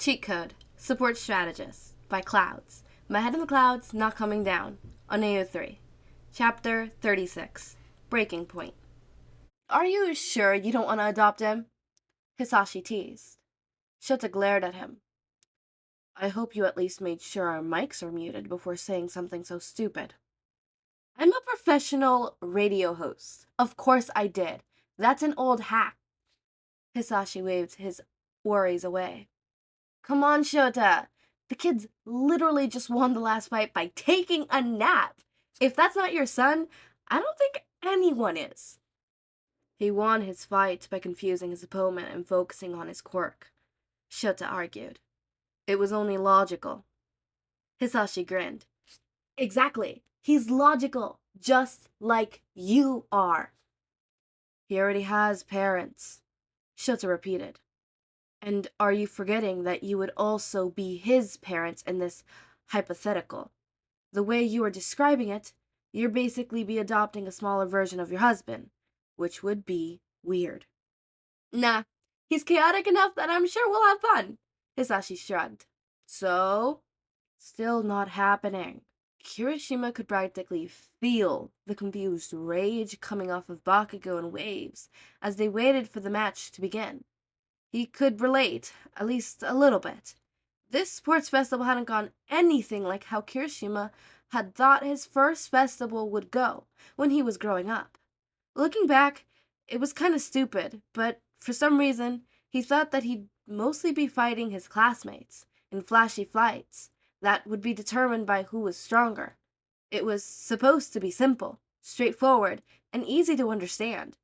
Cheat Code, Support Strategist, by Clouds. My Head in the Clouds, Not Coming Down, on AO3. Chapter 36, Breaking Point. Are you sure you don't want to adopt him? Hitoshi teased. Shota glared at him. I hope you at least made sure our mics are muted before saying something so stupid. I'm a professional radio host. Of course I did. That's an old hack. Hisashi waved his worries away. Come on, Shota. The kid's literally just won the last fight by taking a nap. If that's not your son, I don't think anyone is. He won his fight by confusing his opponent and focusing on his quirk, Shota argued. It was only logical. Hisashi grinned. Exactly. He's logical, just like you are. He already has parents, Shota repeated. And are you forgetting that you would also be his parents in this hypothetical? The way you are describing it, you'd basically be adopting a smaller version of your husband, which would be weird. Nah, he's chaotic enough that I'm sure we'll have fun, Hisashi shrugged. So, still not happening. Kirishima could practically feel the confused rage coming off of Bakugo in waves as they waited for the match to begin. He could relate, at least a little bit. This sports festival hadn't gone anything like how Kirishima had thought his first festival would go when he was growing up. Looking back, it was kind of stupid, but for some reason, he thought that he'd mostly be fighting his classmates in flashy fights that would be determined by who was stronger. It was supposed to be simple, straightforward, and easy to understand.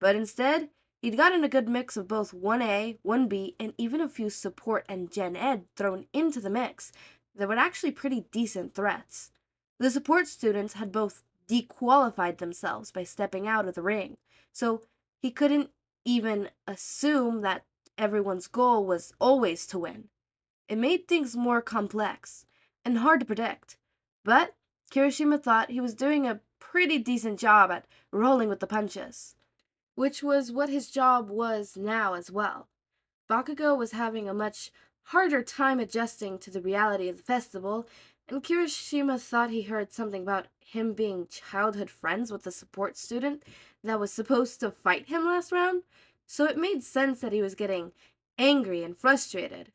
But instead, he'd gotten a good mix of both 1A, 1B, and even a few support and Gen Ed thrown into the mix that were actually pretty decent threats. The support students had both dequalified themselves by stepping out of the ring, so he couldn't even assume that everyone's goal was always to win. It made things more complex and hard to predict, but Kirishima thought he was doing a pretty decent job at rolling with the punches, which was what his job was now as well. Bakugo was having a much harder time adjusting to the reality of the festival, and Kirishima thought he heard something about him being childhood friends with a support student that was supposed to fight him last round, so it made sense that he was getting angry and frustrated.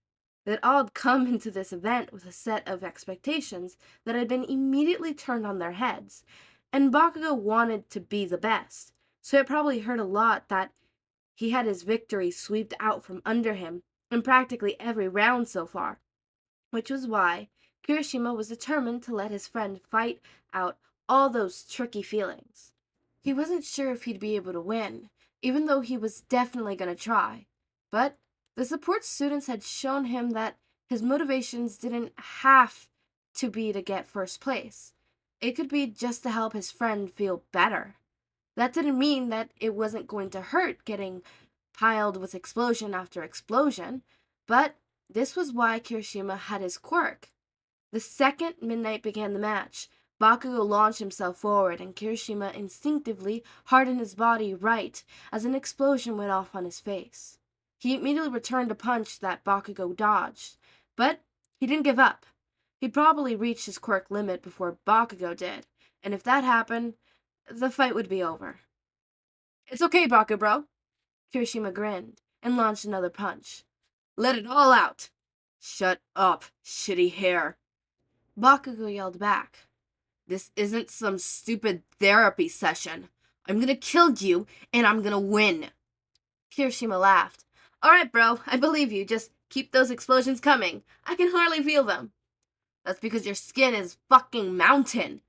That all had come into this event with a set of expectations that had been immediately turned on their heads, and Bakugo wanted to be the best. So it probably hurt a lot that he had his victory swept out from under him in practically every round so far, which was why Kirishima was determined to let his friend fight out all those tricky feelings. He wasn't sure if he'd be able to win, even though he was definitely going to try, but the support students had shown him that his motivations didn't have to be to get first place. It could be just to help his friend feel better. That didn't mean that it wasn't going to hurt getting piled with explosion after explosion, but this was why Kirishima had his quirk. The second Midnight began the match, Bakugo launched himself forward and Kirishima instinctively hardened his body right as an explosion went off on his face. He immediately returned a punch that Bakugo dodged, but he didn't give up. He'd probably reached his quirk limit before Bakugo did, and if that happened, the fight would be over. It's okay, Baku bro. Kirishima grinned and launched another punch. Let it all out. Shut up, shitty hair. Bakugo yelled back. This isn't some stupid therapy session. I'm gonna kill you, and I'm gonna win. Kirishima laughed. Alright, bro, I believe you. Just keep those explosions coming. I can hardly feel them. That's because your skin is fucking mountain,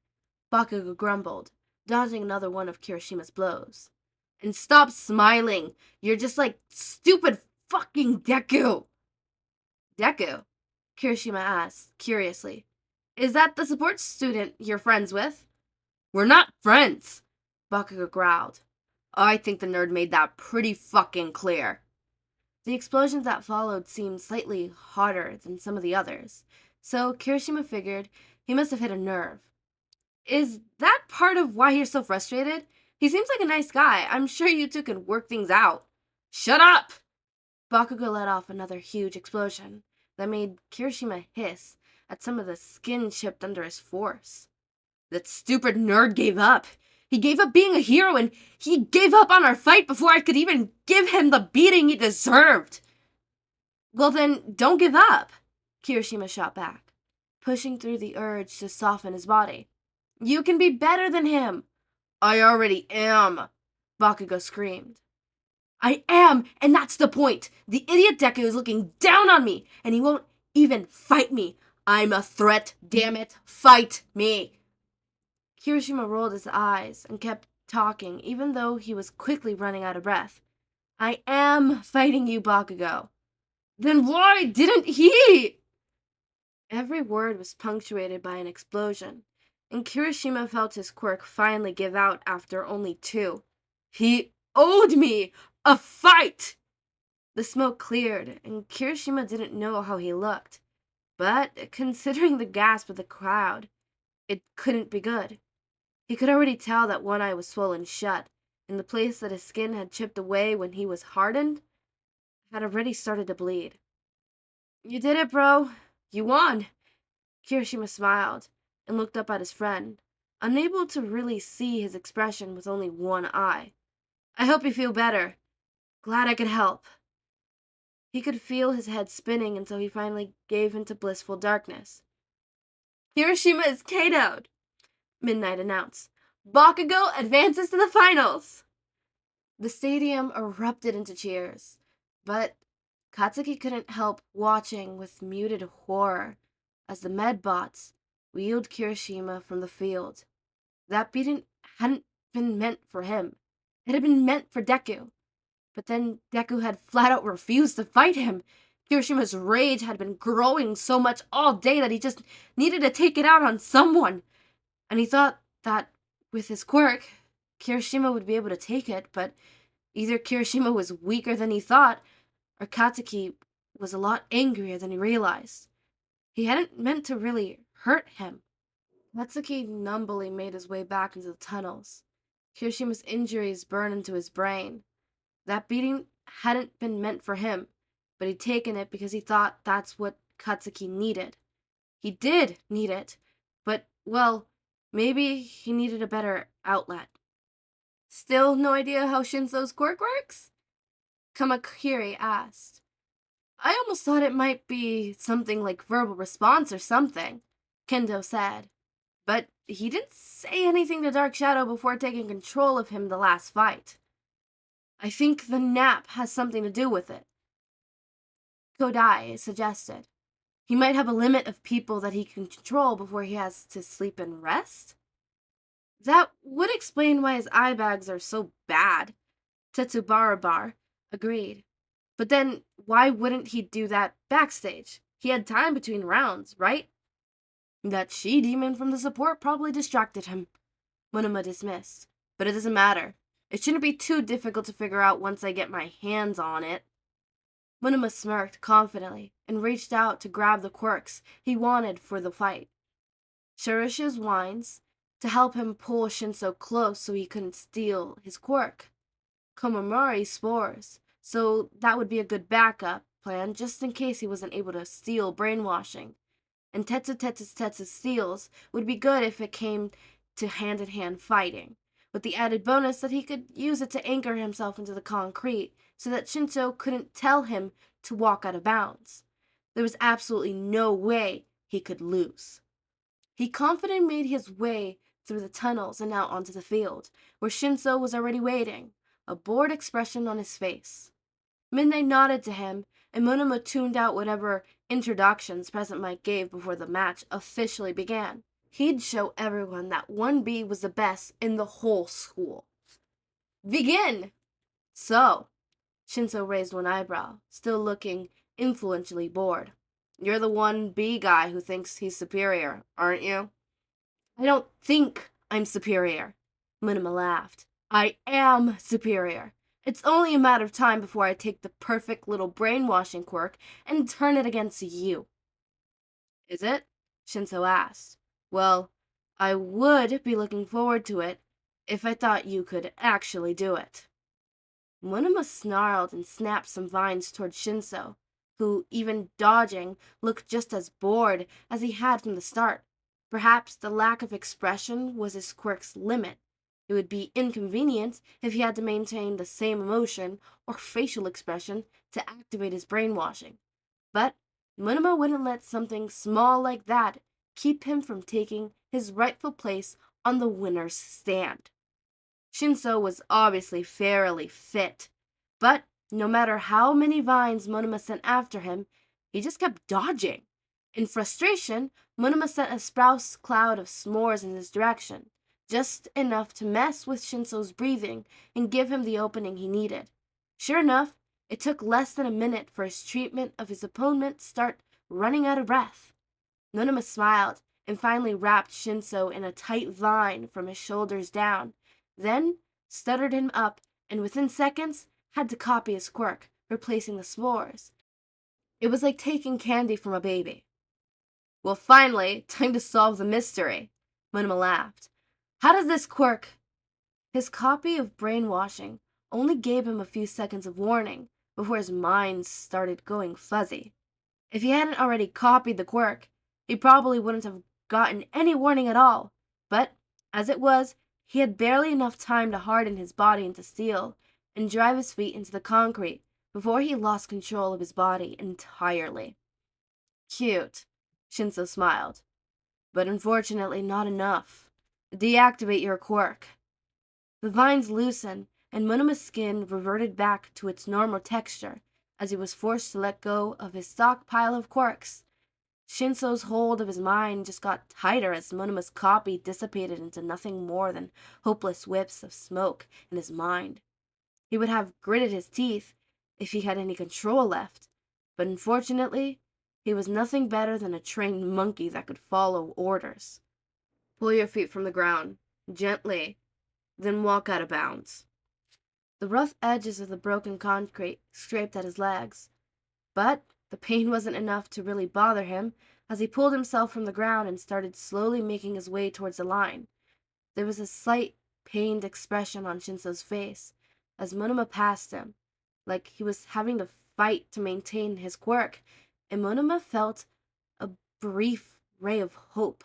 Bakugo grumbled, dodging another one of Kirishima's blows. And stop smiling. You're just like stupid fucking Deku. Deku? Kirishima asked, curiously. Is that the support student you're friends with? We're not friends, Bakugo growled. I think the nerd made that pretty fucking clear. The explosions that followed seemed slightly hotter than some of the others, so Kirishima figured he must have hit a nerve. Is that part of why you're so frustrated? He seems like a nice guy. I'm sure you two can work things out. Shut up! Bakugo let off another huge explosion, that made Kirishima hiss at some of the skin chipped under his force. That stupid nerd gave up. He gave up being a hero, and he gave up on our fight before I could even give him the beating he deserved. Well then, don't give up, Kirishima shot back, pushing through the urge to soften his body. You can be better than him. I already am, Bakugo screamed. I am, and that's the point. The idiot Deku is looking down on me, and he won't even fight me. I'm a threat, damn it. Fight me. Kirishima rolled his eyes and kept talking, even though he was quickly running out of breath. I am fighting you, Bakugo. Then why didn't he? Every word was punctuated by an explosion, and Kirishima felt his quirk finally give out after only 2. He owed me a fight! The smoke cleared, and Kirishima didn't know how he looked. But, considering the gasp of the crowd, it couldn't be good. He could already tell that one eye was swollen shut, and the place that his skin had chipped away when he was hardened had already started to bleed. You did it, bro. You won. Kirishima smiled and looked up at his friend, unable to really see his expression with only one eye. I hope you feel better. Glad I could help. He could feel his head spinning until he finally gave into blissful darkness. Kirishima is KO'd, Midnight announced. Bakugo advances to the finals! The stadium erupted into cheers, but Katsuki couldn't help watching with muted horror as the Medbots wheeled Kirishima from the field. That beating hadn't been meant for him. It had been meant for Deku. But then Deku had flat out refused to fight him. Kirishima's rage had been growing so much all day that he just needed to take it out on someone. And he thought that with his quirk, Kirishima would be able to take it, but either Kirishima was weaker than he thought, or Katsuki was a lot angrier than he realized. He hadn't meant to really hurt him. Katsuki numbly made his way back into the tunnels. Kirishima's injuries burned into his brain. That beating hadn't been meant for him, but he'd taken it because he thought that's what Katsuki needed. He did need it, but, well, maybe he needed a better outlet. Still no idea how Shinso's quirk works? Kamakiri asked. I almost thought it might be something like verbal response or something, Kendo said. But he didn't say anything to Dark Shadow before taking control of him the last fight. I think the nap has something to do with it, Kodai suggested. He might have a limit of people that he can control before he has to sleep and rest? That would explain why his eye bags are so bad, Tetsubarabar agreed. But then, why wouldn't he do that backstage? He had time between rounds, right? That she-demon from the support probably distracted him, Monoma dismissed. But it doesn't matter. It shouldn't be too difficult to figure out once I get my hands on it. Monoma smirked confidently and reached out to grab the quirks he wanted for the fight. Cherishes wines to help him pull Shinso close so he couldn't steal his quirk. Komamori spores, so that would be a good backup plan just in case he wasn't able to steal brainwashing. And Tetsu steals would be good if it came to hand-in-hand fighting, with the added bonus that he could use it to anchor himself into the concrete so that Shinso couldn't tell him to walk out of bounds. There was absolutely no way he could lose. He confidently made his way through the tunnels and out onto the field, where Shinso was already waiting, a bored expression on his face. Midnight nodded to him, and Monoma tuned out whatever introductions Present Mic gave before the match officially began. He'd show everyone that 1B was the best in the whole school. Begin! So, Shinso raised one eyebrow, still looking influentially bored. You're the 1B guy who thinks he's superior, aren't you? I don't think I'm superior, Monoma laughed. I am superior. It's only a matter of time before I take the perfect little brainwashing quirk and turn it against you. Is it? Shinso asked. Well, I would be looking forward to it if I thought you could actually do it. Monoma snarled and snapped some vines toward Shinso, who, even dodging, looked just as bored as he had from the start. Perhaps the lack of expression was his quirk's limit. It would be inconvenient if he had to maintain the same emotion or facial expression to activate his brainwashing. But Monoma wouldn't let something small like that keep him from taking his rightful place on the winner's stand. Shinso was obviously fairly fit, but no matter how many vines Monoma sent after him, he just kept dodging. In frustration, Monoma sent a sprouse cloud of s'mores in his direction, just enough to mess with Shinso's breathing and give him the opening he needed. Sure enough, it took less than a minute for his treatment of his opponent to start running out of breath. Monoma smiled and finally wrapped Shinso in a tight vine from his shoulders down, then stuttered him up and within seconds had to copy his quirk, replacing the s'mores. It was like taking candy from a baby. Well, finally, time to solve the mystery, Monoma laughed. How does this quirk... His copy of brainwashing only gave him a few seconds of warning before his mind started going fuzzy. If he hadn't already copied the quirk, he probably wouldn't have gotten any warning at all. But, as it was, he had barely enough time to harden his body into steel and drive his feet into the concrete before he lost control of his body entirely. Cute, Shinso smiled. But unfortunately not enough. Deactivate your quirk. The vines loosened, and Monoma's skin reverted back to its normal texture as he was forced to let go of his stockpile of quirks. Shinso's hold of his mind just got tighter as Monoma's copy dissipated into nothing more than hopeless whiffs of smoke in his mind. He would have gritted his teeth if he had any control left, but unfortunately, he was nothing better than a trained monkey that could follow orders. Pull your feet from the ground, gently, then walk out of bounds. The rough edges of the broken concrete scraped at his legs, but the pain wasn't enough to really bother him as he pulled himself from the ground and started slowly making his way towards the line. There was a slight, pained expression on Shinso's face as Monoma passed him, like he was having to fight to maintain his quirk, and Monoma felt a brief ray of hope.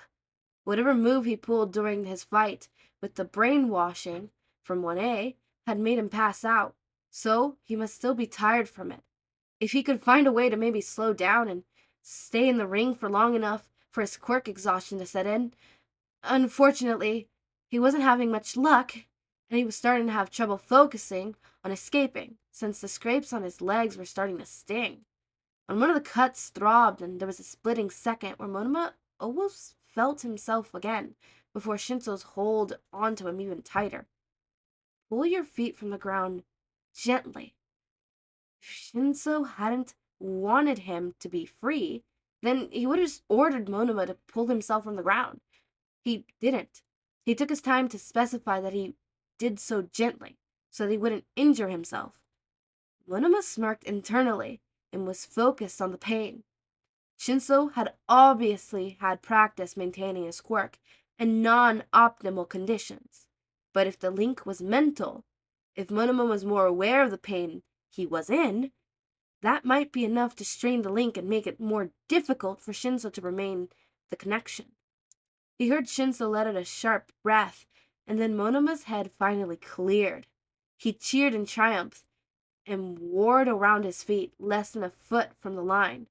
Whatever move he pulled during his fight with the brainwashing from 1A had made him pass out, so he must still be tired from it. If he could find a way to maybe slow down and stay in the ring for long enough for his quirk exhaustion to set in. Unfortunately, he wasn't having much luck, and he was starting to have trouble focusing on escaping, since the scrapes on his legs were starting to sting. When one of the cuts throbbed and there was a splitting second where Monoma almost felt himself again before Shinso's hold onto him even tighter. Pull your feet from the ground gently. If Shinso hadn't wanted him to be free, then he would have just ordered Monoma to pull himself from the ground. He didn't. He took his time to specify that he did so gently, so that he wouldn't injure himself. Monoma smirked internally and was focused on the pain. Shinso had obviously had practice maintaining his quirk in non-optimal conditions. But if the link was mental, if Monoma was more aware of the pain he was in, that might be enough to strain the link and make it more difficult for Shinso to remain the connection. He heard Shinso let out a sharp breath, and then Monoma's head finally cleared. He cheered in triumph and warred around his feet less than a foot from the line.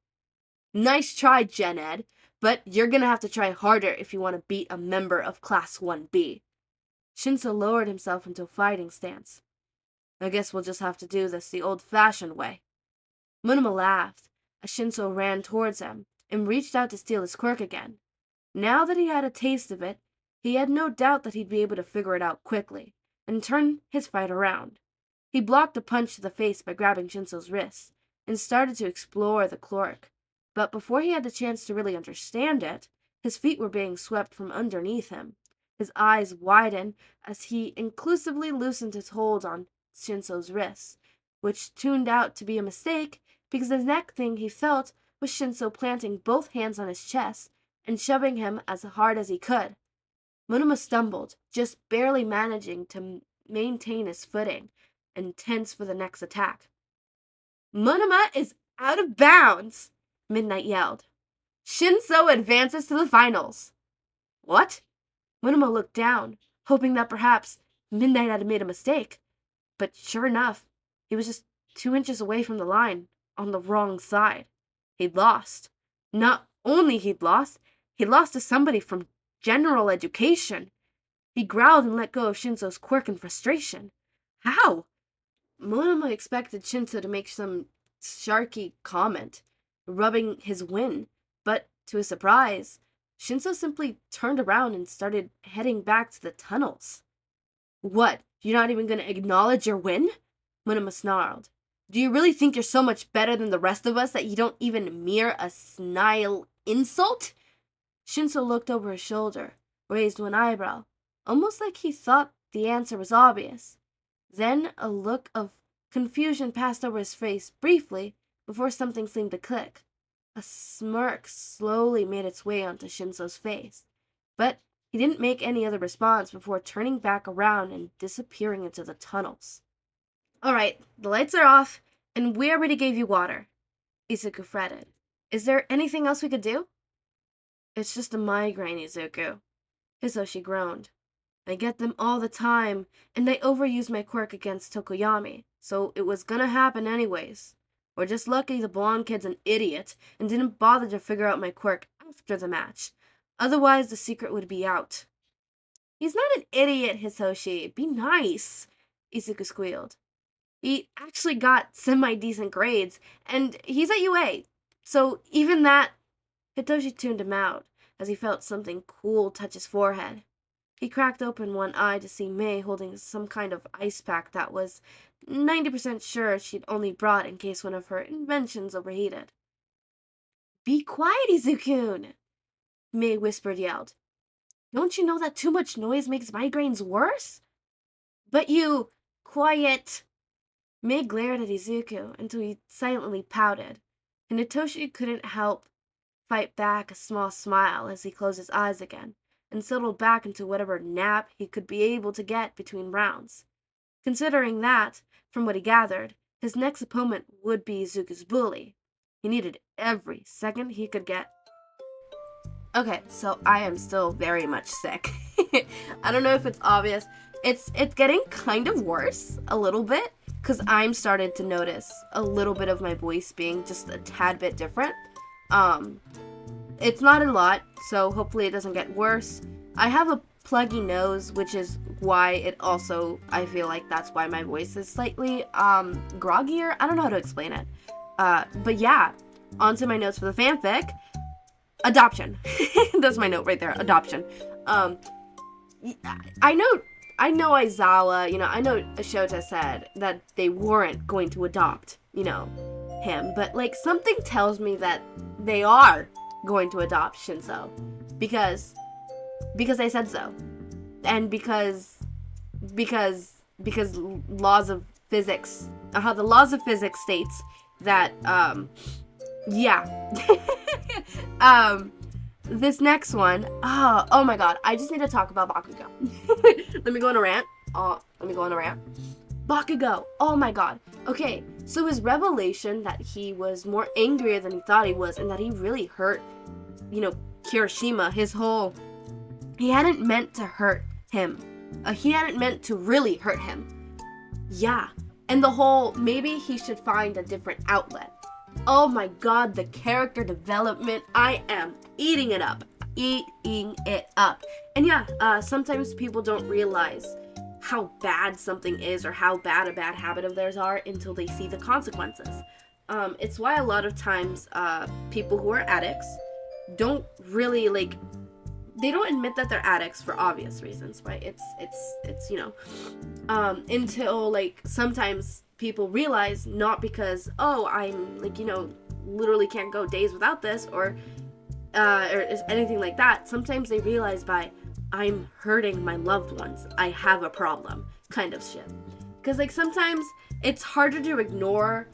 Nice try, Gen Ed, but you're gonna have to try harder if you want to beat a member of Class 1B. Shinso lowered himself into a fighting stance. I guess we'll just have to do this the old-fashioned way. Monoma laughed as Shinso ran towards him and reached out to steal his quirk again. Now that he had a taste of it, he had no doubt that he'd be able to figure it out quickly and turn his fight around. He blocked a punch to the face by grabbing Shinso's wrist and started to explore the quirk. But before he had the chance to really understand it, his feet were being swept from underneath him. His eyes widened as he inclusively loosened his hold on Shinso's wrist, which turned out to be a mistake because the next thing he felt was Shinso planting both hands on his chest and shoving him as hard as he could. Monoma stumbled, just barely managing to maintain his footing and tense for the next attack. Monoma is Out of bounds, Midnight yelled. Shinso advances to the finals. What? Mineta looked down, hoping that perhaps Midnight had made a mistake. But sure enough, he was just 2 inches away from the line, on the wrong side. He'd lost. Not only he lost to somebody from general education. He growled and let go of Shinso's quirk in frustration. How? Monoma expected Shinso to make some sharky comment, rubbing his win, but to his surprise, Shinso simply turned around and started heading back to the tunnels. What? You're not even going to acknowledge your win? Monoma snarled. Do you really think you're so much better than the rest of us that you don't even mere a snide insult? Shinso looked over his shoulder, raised one eyebrow, almost like he thought the answer was obvious. Then a look of confusion passed over his face briefly before something seemed to click. A smirk slowly made its way onto Shinso's face, but he didn't make any other response before turning back around and disappearing into the tunnels. All right, the lights are off, and we already gave you water, Izuku fretted. Is there anything else we could do? It's just a migraine, Izuku, Hitoshi groaned. I get them all the time, and I overused my quirk against Tokoyami, so it was gonna happen anyways. We're just lucky the blonde kid's an idiot and didn't bother to figure out my quirk after the match. Otherwise, the secret would be out. He's not an idiot, Hitoshi. Be nice, Izuku squealed. He actually got semi-decent grades, and he's at UA, so even that... Hitoshi tuned him out as he felt something cool touch his forehead. He cracked open one eye to see Mei holding some kind of ice pack that was 90% sure she'd only brought in case one of her inventions overheated. Be quiet, Izuku! Mei yelled. Don't you know that too much noise makes migraines worse? But you... Quiet! Mei glared at Izuku until he silently pouted, and Hitoshi couldn't help fight back a small smile as he closed his eyes again and settled back into whatever nap he could be able to get between rounds. Considering that, from what he gathered, his next opponent would be Izuku's bully. He needed every second he could get. Okay, so I am still very much sick. I don't know if it's obvious. It's getting kind of worse, a little bit, because I'm started to notice a little bit of my voice being just a tad bit different. It's not a lot, so hopefully it doesn't get worse. I have a pluggy nose, which is why it also, I feel like that's why my voice is slightly, groggier. I don't know how to explain it. But yeah, onto my notes for the fanfic. Adoption. That's my note right there, adoption. I know Aizawa, I know Ashota said that they weren't going to adopt, him, but like something tells me that they are going to adopt Shinso because I said so, and because laws of physics, the laws of physics states that this next one, oh my god, I just need to talk about Bakugo. Let me go on a rant. Bakugo, oh my god. Okay, so his revelation that he was more angrier than he thought he was, and that he really hurt, Kirishima, he hadn't meant to hurt him. He hadn't meant to really hurt him. Yeah, and the whole, maybe he should find a different outlet. Oh my god, the character development, I am eating it up. And yeah, sometimes people don't realize how bad something is or how bad a bad habit of theirs are until they see the consequences. It's why a lot of times people who are addicts don't really they don't admit that they're addicts for obvious reasons, right? It's until sometimes people realize, not because, oh, I'm literally can't go days without this or anything like that. Sometimes they realize by, I'm hurting my loved ones, I have a problem, kind of shit. Because I it's harder to ignore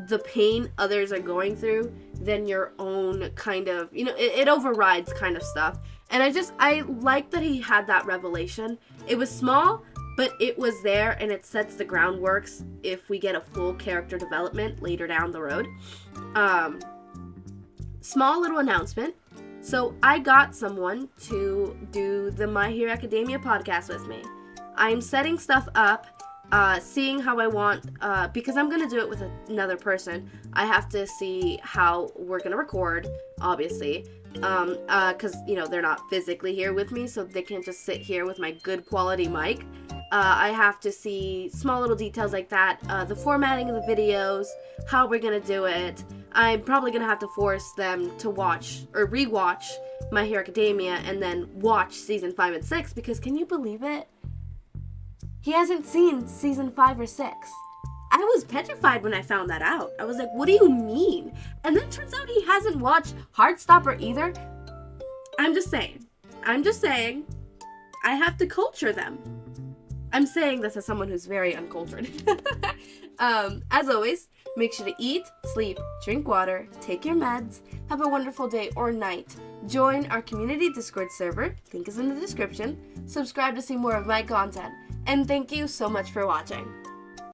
the pain others are going through than your own kind of, it overrides kind of stuff. And I like that he had that revelation. It was small, but it was there and it sets the groundworks if we get a full character development later down the road. Small little announcement. So I got someone to do the My Hero Academia podcast with me. I'm setting stuff up, seeing how I want, because I'm going to do it with another person. I have to see how we're going to record, obviously, because, they're not physically here with me, so they can't just sit here with my good quality mic. I have to see small little details like that, the formatting of the videos, how we're going to do it. I'm probably going to have to force them to watch or rewatch My Hero Academia and then watch season 5 and 6, because can you believe it? He hasn't seen season 5 or 6. I was petrified when I found that out. I was like, what do you mean? And then it turns out he hasn't watched Heartstopper either. I'm just saying. I have to culture them. I'm saying this as someone who's very uncultured. As always, make sure to eat, sleep, drink water, take your meds, have a wonderful day or night. Join our community Discord server, link is in the description. Subscribe to see more of my content. And thank you so much for watching.